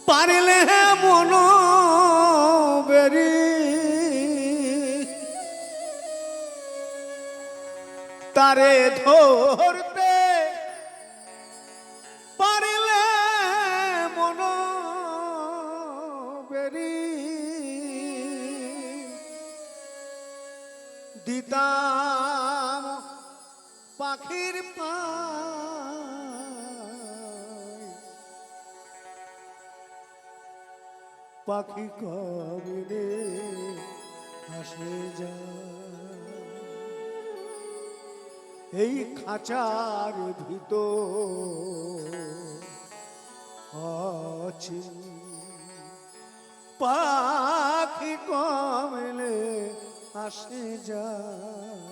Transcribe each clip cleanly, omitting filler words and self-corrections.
পারিলে মন বেরি তারে ধরতে পারিলে মন বেরি দিতাম পাখির পাখি কবে আসে যায় এই খাঁচার ভিতর আছে পাখি কমলে আসে যায়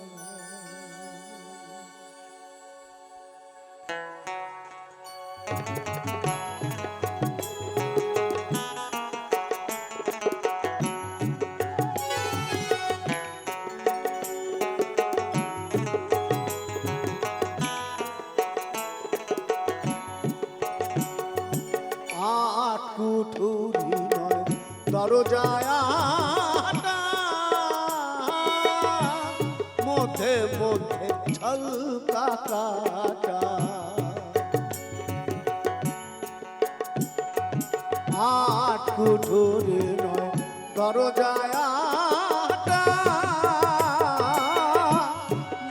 কুঠুরি নয় দরজায় মধ্যে মধ্যে ছলকা কাটা আট কুঠুরি নয় দরজায়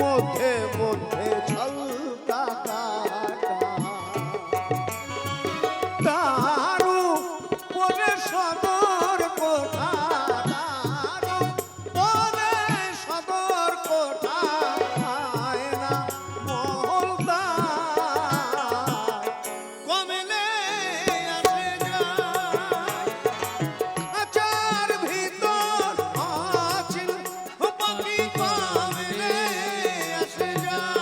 মধ্যে মধ্যে ছলকা কাটা সদর কোঠা সদর কোঠা না মহলদা কমলে আসে যায় খাঁচার ভিতর আছে পাখি কমলে আসে যায়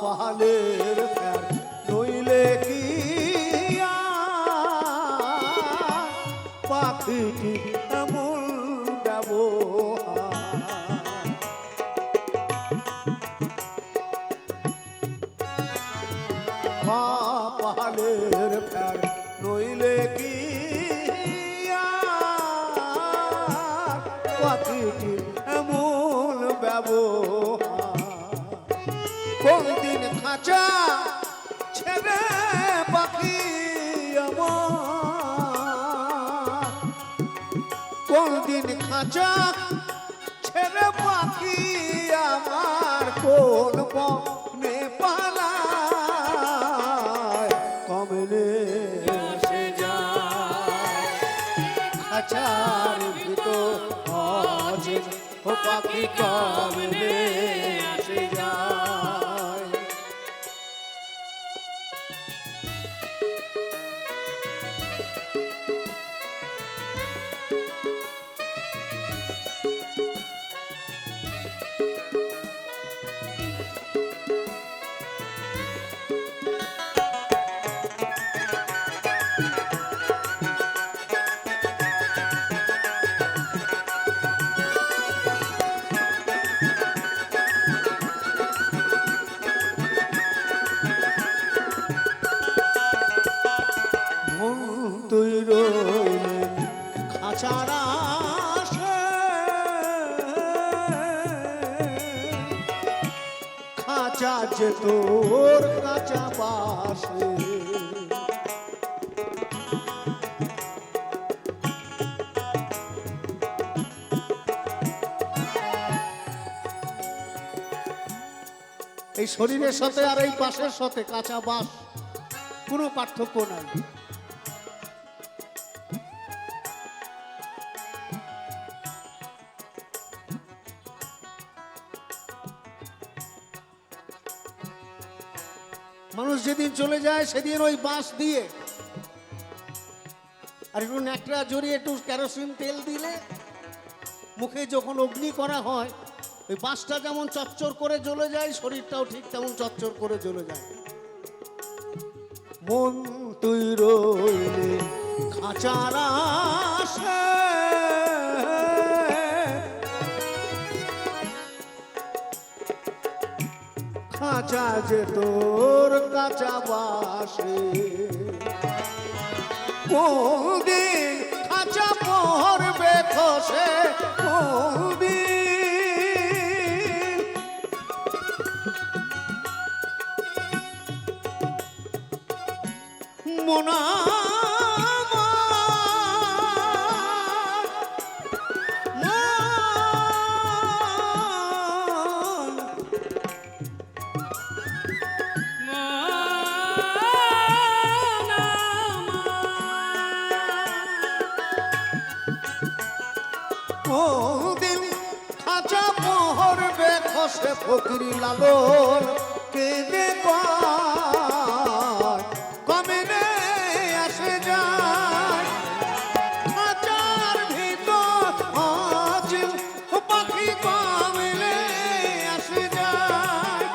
কপালের ফের নইলে কি পাখিটি এমন ব্যবহার কপালের ফের নইলে কি পাখিটি এমন ব্যবহার কোন দিন খাঁচা ছেড়ে পাখি আমার কোন দিন খাঁচা ছেড়ে পাখি আমার কোন বনে পালায় কমলে আসে যায় খাঁচার ভিতর আছে ও পাখি কমলে আসে যায় তুই রইলে খাঁচারা খাঁচা যে তোর কাঁচা বাসে এই শরীরের সাথে আর এই পাশের সাথে কাঁচা বাস কোনো পার্থক্য নাই মানুষ যেদিন চলে যায় সেদিন ওই বাঁশ দিয়ে আর একটু ন্যাকড়া জড়িয়ে একটু কেরোসিন তেল দিলে মুখে যখন অগ্নি করা হয় ওই বাঁশটা যেমন চচ্চর করে জ্বলে যায়, শরীরটাও ঠিক তেমন চচ্চর করে জ্বলে যায়। মন তুই রইলে খাঁচার আশে, খাঁচা যে তোর কাঁচা বাসে, কোনদিন খাঁচা পড়বে খসে, কোনদিন মোনা কোনদিন খাঁচা পড়বে খসে, ফকিরি লালন কেঁদে কয় কমেনে আসে যায়, খাঁচার ভিতর আজ পাখি কমেনে আসে যায়,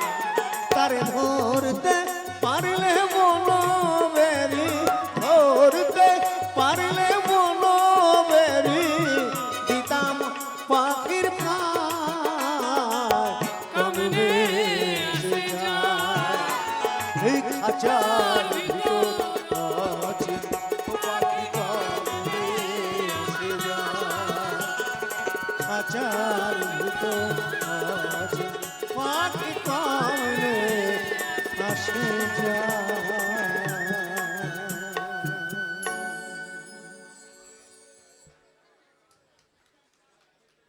তারে ধরতে পারলে বলো বেরি, ধরতে পারলে বলো বেরি, দিতাম পাখির পায় কমবে এসে যায়। এই খাঁচার ভিতর আছে পাখি কমবে এসে যায়, খাঁচার ভিতর আছে পাখি কমবে আসে যায়।